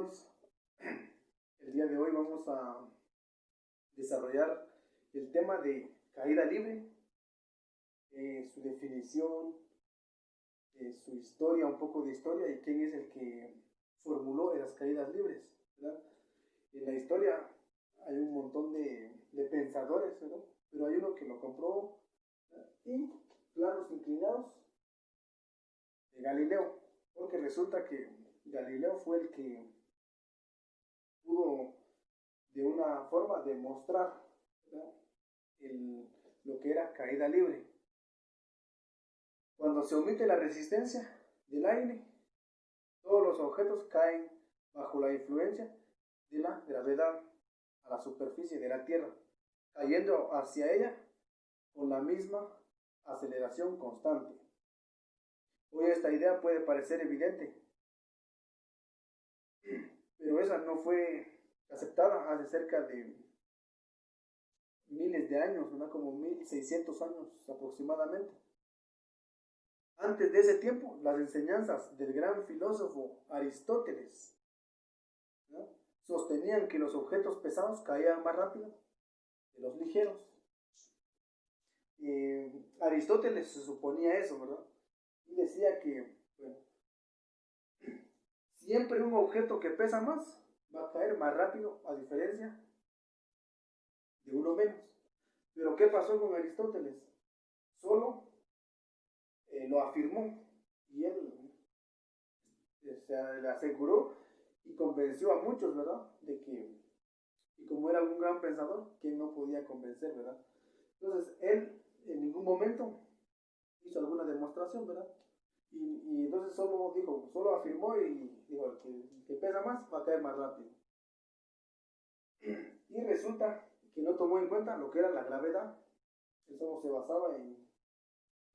amigos, el día de hoy vamos a desarrollar el tema de caída libre, su definición, su historia, un poco de historia y quién es el que formuló esas caídas libres, ¿verdad? En la historia hay un montón de pensadores, ¿verdad? Pero hay uno que lo comprobó, ¿verdad? Y planos inclinados de Galileo, porque resulta que Galileo fue el que pudo de una forma demostrar, ¿verdad?, lo que era caída libre. Cuando se omite la resistencia del aire, todos los objetos caen bajo la influencia de la gravedad a la superficie de la Tierra, cayendo hacia ella con la misma aceleración constante. Hoy esta idea puede parecer evidente, pero esa no fue aceptada hace cerca de miles de años, ¿no? Como 1600 años aproximadamente. Antes de ese tiempo, las enseñanzas del gran filósofo Aristóteles, ¿no?, sostenían que los objetos pesados caían más rápido que los ligeros. Aristóteles se suponía eso, ¿verdad? Y decía que, bueno, siempre un objeto que pesa más va a caer más rápido a diferencia de uno menos. Pero ¿qué pasó con Aristóteles? Solo lo afirmó y él le aseguró y convenció a muchos, ¿verdad?, de que, y como era un gran pensador, que no podía convencer, ¿verdad? Entonces él en ningún momento hizo alguna demostración, ¿verdad? Y entonces solo afirmó y dijo que pesa más va a caer más rápido. Y resulta que no tomó en cuenta lo que era la gravedad. Eso se basaba en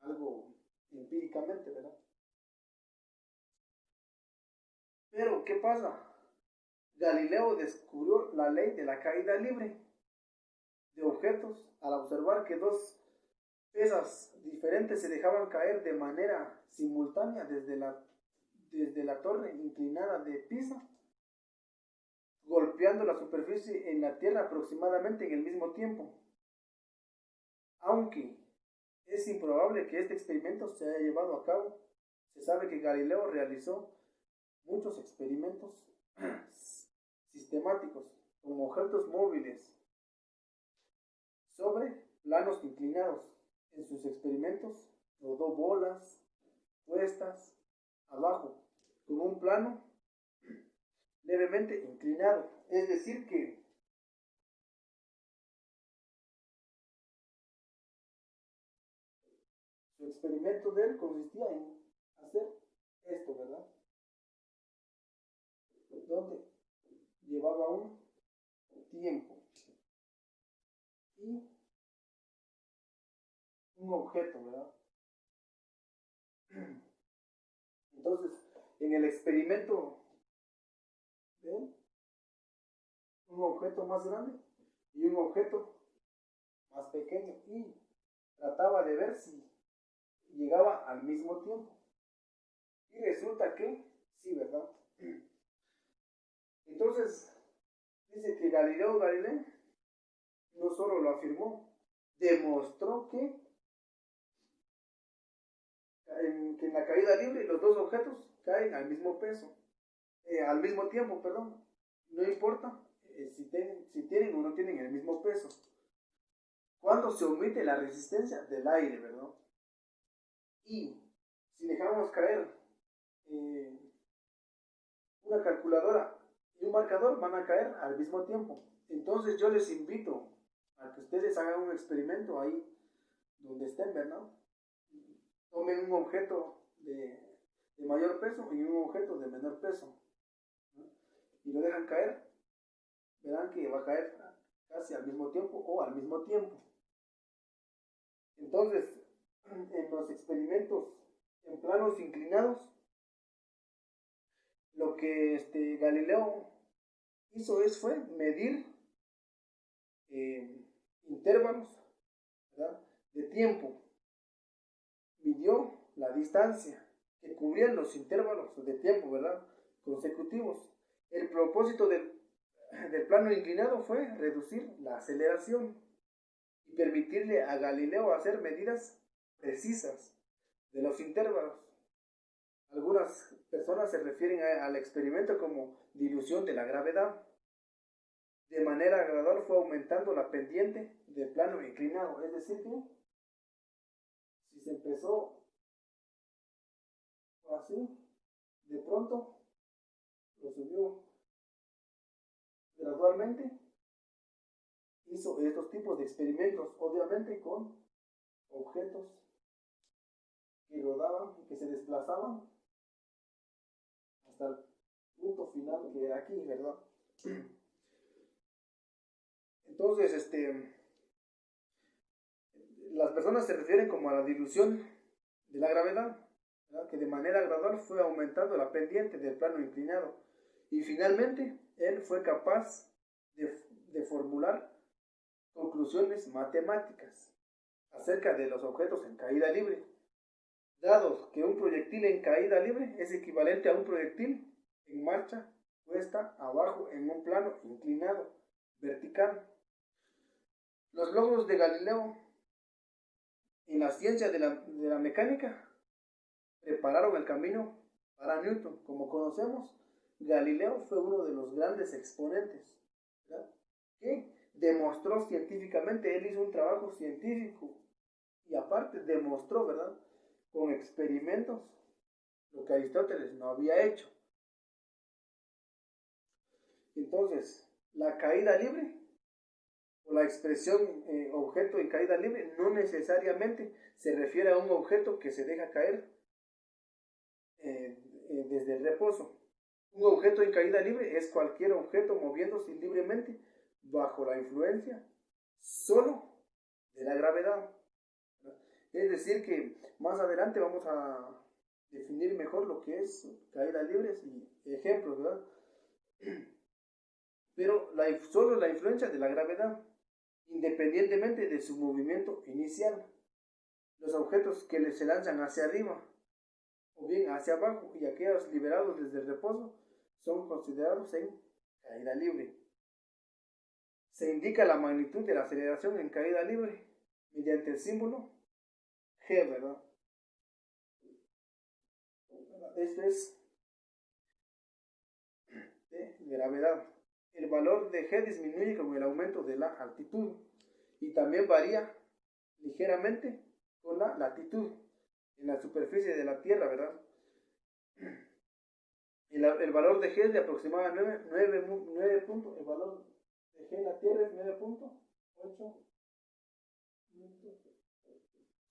algo empíricamente, ¿verdad? Pero, ¿qué pasa? Galileo descubrió la ley de la caída libre de objetos al observar que dos pesas diferentes se dejaban caer de manera simultánea desde la torre inclinada de Pisa, golpeando la superficie en la Tierra aproximadamente en el mismo tiempo. Aunque es improbable que este experimento se haya llevado a cabo, se sabe que Galileo realizó muchos experimentos sistemáticos con objetos móviles sobre planos inclinados. En sus experimentos rodó bolas puestas abajo con un plano levemente inclinado. Es decir que su experimento de él consistía en hacer esto, ¿verdad? Donde llevaba un tiempo y un objeto, ¿verdad? Entonces, en el experimento de él, un objeto más grande y un objeto más pequeño, y trataba de ver si llegaba al mismo tiempo. Y resulta que sí, ¿verdad? Entonces, dice que Galileo Galilei no solo lo afirmó, demostró que en la caída libre los dos objetos caen al mismo peso, al mismo tiempo, perdón. No importa si tienen o no tienen el mismo peso. Cuando se omite la resistencia del aire, ¿verdad? Y si dejamos caer una calculadora y un marcador, van a caer al mismo tiempo. Entonces yo les invito a que ustedes hagan un experimento ahí donde estén, ¿verdad? Tomen un objeto de mayor peso y un objeto de menor peso, ¿no?, y lo dejan caer. Verán que va a caer casi al mismo tiempo o al mismo tiempo. Entonces, en los experimentos en planos inclinados, lo que Galileo hizo fue medir intervalos, ¿verdad?, de tiempo. Midió la distancia que cubrían los intervalos de tiempo, ¿verdad?, consecutivos. El propósito del plano inclinado fue reducir la aceleración y permitirle a Galileo hacer medidas precisas de los intervalos. Algunas personas se refieren al experimento como dilución de la gravedad. De manera gradual fue aumentando la pendiente del plano inclinado, es decir que si se empezó así, de pronto lo subió gradualmente, hizo estos tipos de experimentos, obviamente con objetos que rodaban y que se desplazaban hasta el punto final que era aquí, ¿verdad? Entonces, las personas se refieren como a la dilución de la gravedad, ¿verdad? Que de manera gradual fue aumentando la pendiente del plano inclinado y finalmente él fue capaz de formular conclusiones matemáticas acerca de los objetos en caída libre, dado que un proyectil en caída libre es equivalente a un proyectil en marcha puesta abajo en un plano inclinado vertical. Los logros de Galileo en la ciencia de la mecánica prepararon el camino para Newton. Como conocemos, Galileo fue uno de los grandes exponentes, ¿verdad? Que demostró científicamente, él hizo un trabajo científico y aparte demostró, ¿verdad?, con experimentos lo que Aristóteles no había hecho. Entonces, la caída libre o la expresión objeto en caída libre no necesariamente se refiere a un objeto que se deja caer desde el reposo. Un objeto en caída libre es cualquier objeto moviéndose libremente bajo la influencia solo de la gravedad. Es decir que más adelante vamos a definir mejor lo que es caídas libres y ejemplos, ¿verdad? Pero solo la influencia de la gravedad, independientemente de su movimiento inicial. Los objetos que se lanzan hacia arriba o bien hacia abajo y aquellos liberados desde el reposo son considerados en caída libre. Se indica la magnitud de la aceleración en caída libre mediante el símbolo G, ¿verdad? Esto es de gravedad. El valor de G disminuye con el aumento de la altitud y también varía ligeramente con la latitud en la superficie de la Tierra, ¿verdad? El valor de G es de aproximadamente 9 puntos. El valor de G en la Tierra es 9.8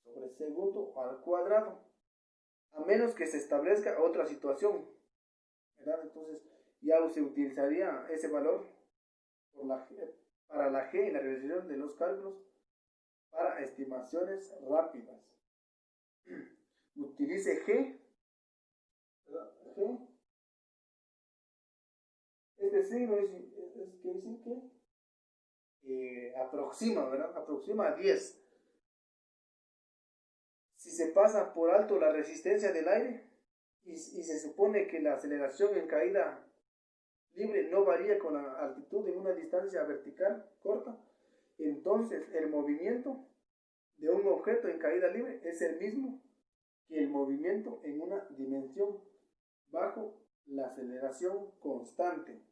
sobre segundo al cuadrado, a menos que se establezca otra situación, ¿verdad? Entonces ya se utilizaría ese valor para la G en la realización de los cálculos para estimaciones rápidas. Utilice G, ¿verdad? G. Este signo quiere decir que aproxima, ¿verdad? Aproxima a 10. Si se pasa por alto la resistencia del aire y se supone que la aceleración en caída libre no varía con la altitud en una distancia vertical corta, entonces el movimiento de un objeto en caída libre es el mismo que el movimiento en una dimensión bajo la aceleración constante.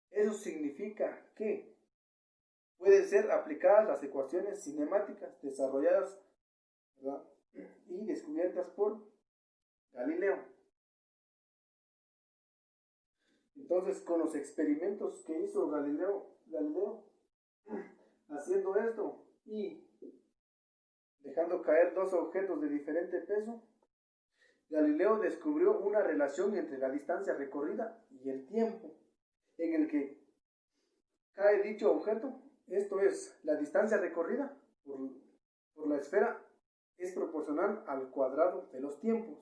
Eso significa que pueden ser aplicadas las ecuaciones cinemáticas desarrolladas, ¿verdad?, y descubiertas por Galileo. Entonces, con los experimentos que hizo Galileo haciendo esto y dejando caer dos objetos de diferente peso, Galileo descubrió una relación entre la distancia recorrida y el tiempo en el que cae dicho objeto. Esto es, la distancia recorrida por la esfera es proporcional al cuadrado de los tiempos.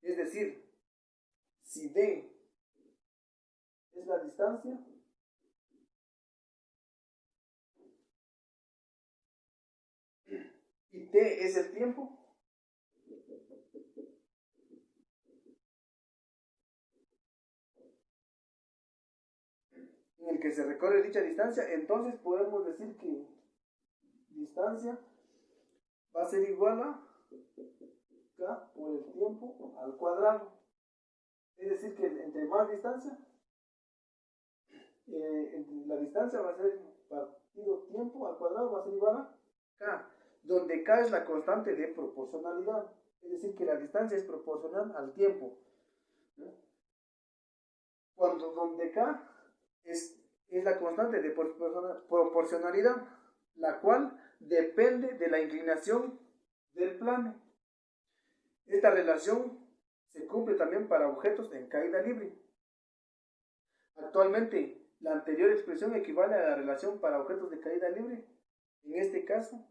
Es decir, si D es la distancia, y T es el tiempo, en el que se recorre dicha distancia, entonces podemos decir que distancia va a ser igual a K por el tiempo al cuadrado. Es decir, que entre más distancia, la distancia va a ser partido tiempo al cuadrado, va a ser igual a K, donde K es la constante de proporcionalidad. Es decir, que la distancia es proporcional al tiempo. Cuando donde K es la constante de proporcionalidad, la cual depende de la inclinación del plano. Esta relación se cumple también para objetos en caída libre. Actualmente, la anterior expresión equivale a la relación para objetos de caída libre. En este caso,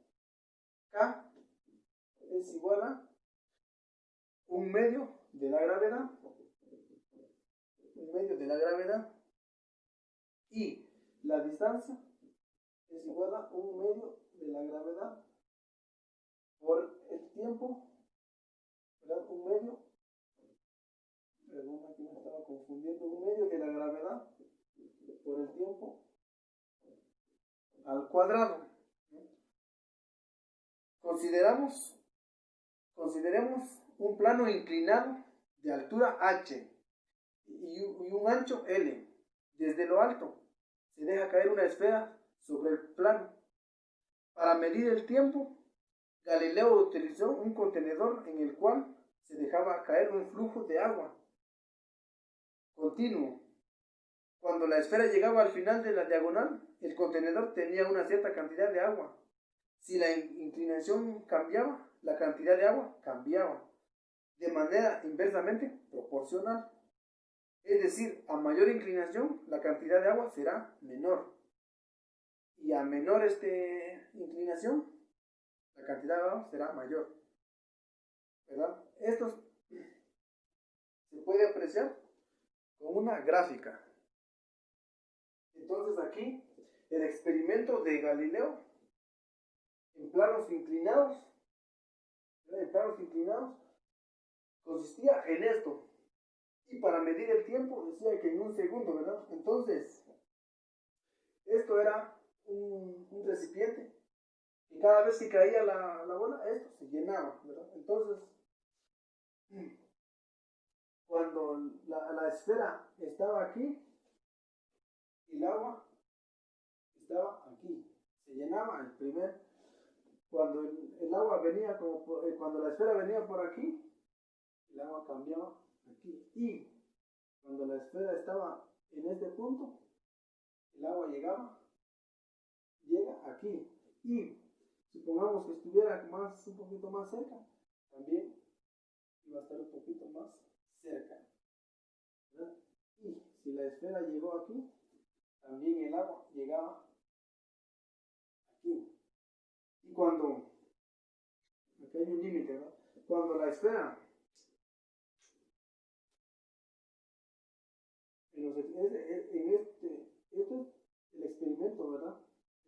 K es igual a 1/2 de la gravedad, 1/2 de la gravedad, y la distancia es igual a 1/2 de la gravedad por el tiempo, ¿verdad? 1/2, perdón, aquí me estaba confundiendo, 1/2 de la gravedad por el tiempo al cuadrado. Consideremos un plano inclinado de altura h y un ancho L. Desde lo alto se deja caer una esfera sobre el plano. Para medir el tiempo, Galileo utilizó un contenedor en el cual se dejaba caer un flujo de agua continuo. Cuando la esfera llegaba al final de la diagonal, el contenedor tenía una cierta cantidad de agua. Si la inclinación cambiaba, la cantidad de agua cambiaba, de manera inversamente proporcional. Es decir, a mayor inclinación, la cantidad de agua será menor. Y a menor inclinación, la cantidad de agua será mayor. ¿Verdad? Esto se puede apreciar con una gráfica. Entonces aquí, el experimento de Galileo en planos inclinados, consistía en esto. Y para medir el tiempo decía que en un segundo, ¿verdad? Entonces, esto era un recipiente y cada vez que caía la bola, esto se llenaba, ¿verdad? Entonces, cuando la esfera estaba aquí, el agua estaba aquí, se llenaba cuando el agua venía cuando la esfera venía por aquí, el agua cambiaba aquí, y cuando la esfera estaba en este punto, el agua llega aquí, y supongamos que estuviera un poquito más cerca, también iba a estar un poquito más cerca, ¿verdad? Y si la esfera llegó aquí, también el agua llegaba aquí. Y cuando, aquí hay un límite, ¿verdad? Cuando la esfera, este es el experimento, ¿verdad?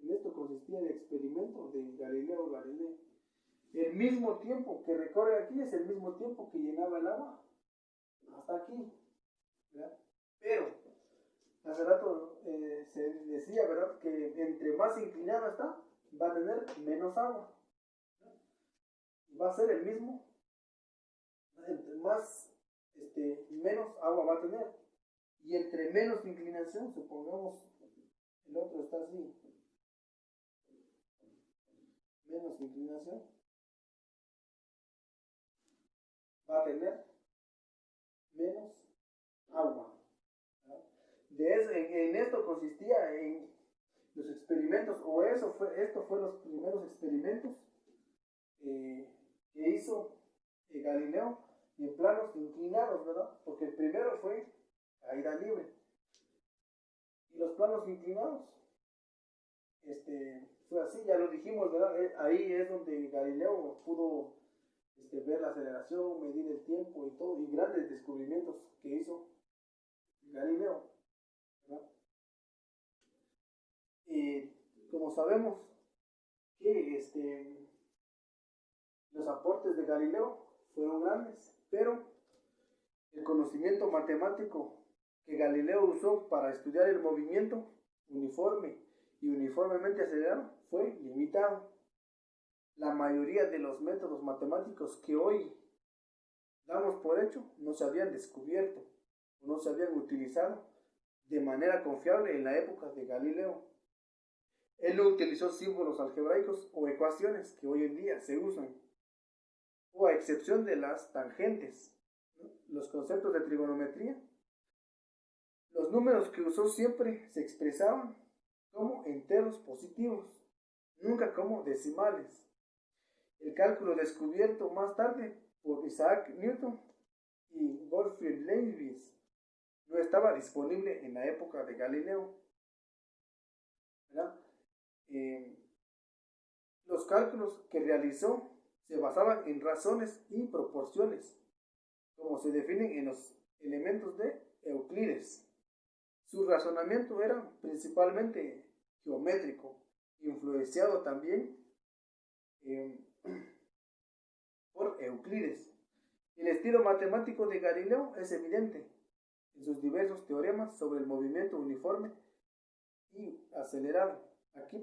En esto consistía el experimento de Galileo Galilei. El mismo tiempo que recorre aquí es el mismo tiempo que llenaba el agua hasta aquí, ¿verdad? Pero hace rato se decía, ¿verdad?, que entre más inclinada está, va a tener menos agua. Va a ser el mismo, entre más, menos agua va a tener. Y entre menos inclinación, supongamos, el otro está así, menos inclinación, va a tener menos agua. En esto consistía en los experimentos, esto fue los primeros experimentos que hizo Galileo en planos inclinados, ¿verdad? Porque el primero fue caída libre. Y los planos inclinados, fue así, ya lo dijimos, ¿verdad? Ahí es donde Galileo pudo ver la aceleración, medir el tiempo y todo, y grandes descubrimientos que hizo Galileo, ¿verdad? Como sabemos que los aportes de Galileo fueron grandes, pero el conocimiento matemático que Galileo usó para estudiar el movimiento uniforme y uniformemente acelerado fue limitado. La mayoría de los métodos matemáticos que hoy damos por hecho no se habían descubierto o no se habían utilizado de manera confiable en la época de Galileo. Él no utilizó símbolos algebraicos o ecuaciones que hoy en día se usan, o a excepción de las tangentes, ¿no? Los conceptos de trigonometría. Los números que usó siempre se expresaban como enteros positivos, nunca como decimales. El cálculo descubierto más tarde por Isaac Newton y Gottfried Leibniz no estaba disponible en la época de Galileo, ¿verdad? Los cálculos que realizó se basaban en razones y proporciones, como se definen en los elementos de Euclides. Su razonamiento era principalmente geométrico, influenciado también por Euclides. El estilo matemático de Galileo es evidente en sus diversos teoremas sobre el movimiento uniforme y acelerado. Aquí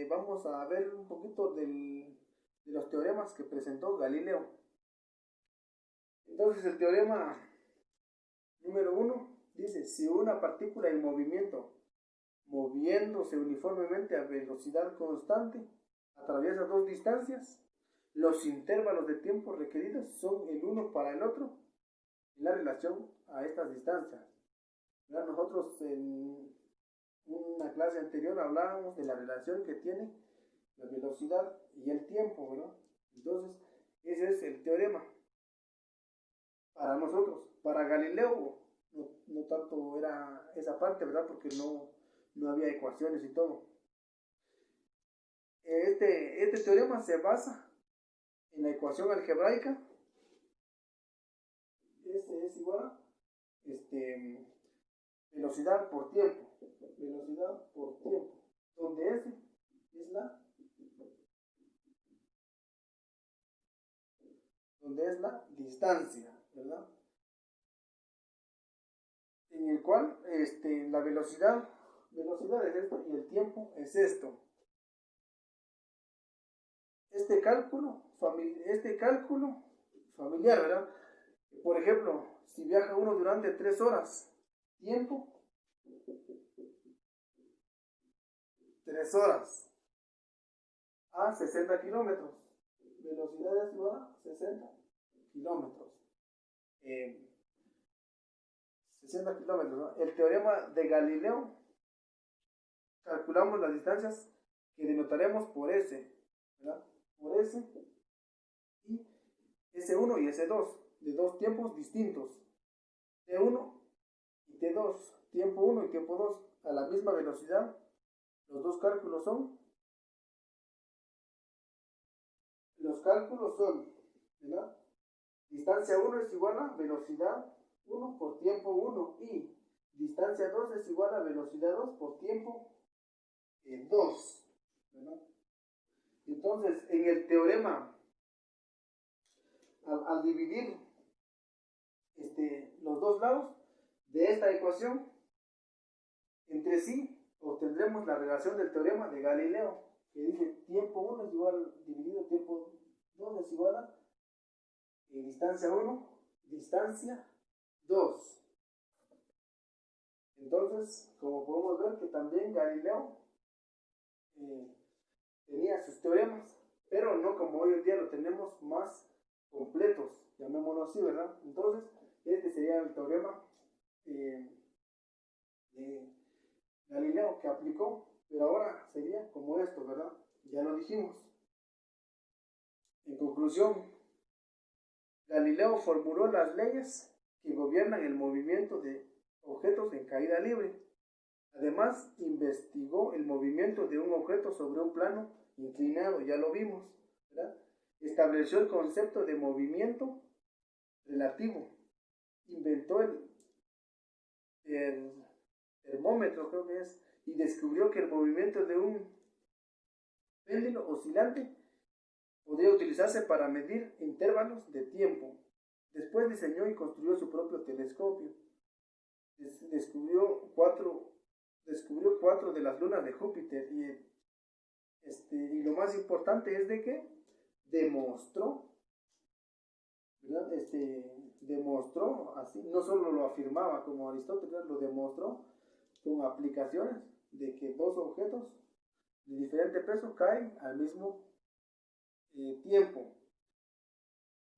vamos a ver un poquito de los teoremas que presentó Galileo. Entonces el teorema número 1 dice: si una partícula en movimiento, moviéndose uniformemente a velocidad constante, atraviesa dos distancias, los intervalos de tiempo requeridos son el uno para el otro en la relación a estas distancias. ¿Verdad? Nosotros en una clase anterior hablábamos de la relación que tiene la velocidad y el tiempo, ¿verdad? Entonces, ese es el teorema para nosotros. Para Galileo no tanto era esa parte, ¿verdad? Porque no había ecuaciones y todo. Este teorema se basa en la ecuación algebraica. S es igual a velocidad por tiempo. Velocidad por tiempo. Donde S es la distancia, ¿verdad? En el cual la velocidad es esto y el tiempo es esto. Este cálculo familiar, ¿verdad? Por ejemplo, si viaja uno durante 3 horas, tiempo, 3 horas a 60 kilómetros. Velocidad es igual a 60 kilómetros. 60 kilómetros, ¿no? El teorema de Galileo, calculamos las distancias que denotaremos por S, ¿verdad? Por S y S1 y S2, de dos tiempos distintos, T1 y T2, tiempo 1 y tiempo 2, a la misma velocidad. Los cálculos son, ¿verdad? Distancia 1 es igual a velocidad 1 por tiempo 1 y distancia 2 es igual a velocidad 2 por tiempo 2, ¿verdad? Entonces, en el teorema, al dividir los dos lados de esta ecuación entre sí, obtendremos la relación del teorema de Galileo, que dice tiempo 1 es igual dividido tiempo 2 es igual a distancia 1, distancia 2. Entonces, como podemos ver que también Galileo tenía sus teoremas, pero no como hoy en día lo tenemos más completos, llamémoslo así, ¿verdad? Entonces, este sería el teorema de Galileo que aplicó, pero ahora sería como esto, ¿verdad? Ya lo dijimos. En conclusión, Galileo formuló las leyes que gobiernan el movimiento de objetos en caída libre. Además, investigó el movimiento de un objeto sobre un plano inclinado, ya lo vimos, ¿verdad? Estableció el concepto de movimiento relativo. Inventó el termómetro, creo que es, y descubrió que el movimiento de un péndulo oscilante podía utilizarse para medir intervalos de tiempo. Después diseñó y construyó su propio telescopio. descubrió cuatro de las lunas de Júpiter y lo más importante es de que demostró, ¿verdad? Demostró así, no solo lo afirmaba como Aristóteles, lo demostró con aplicaciones de que dos objetos de diferente peso caen al mismo tiempo.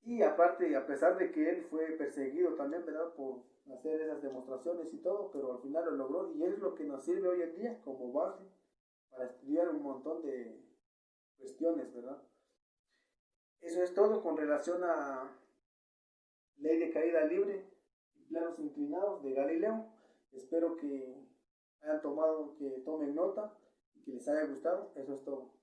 Y aparte, a pesar de que él fue perseguido también, ¿verdad?, por hacer esas demostraciones y todo, pero al final lo logró y es lo que nos sirve hoy en día como base para estudiar un montón de cuestiones, ¿verdad? Eso es todo con relación a ley de caída libre y planos inclinados de Galileo. Espero que tomen nota y que les haya gustado. Eso es todo.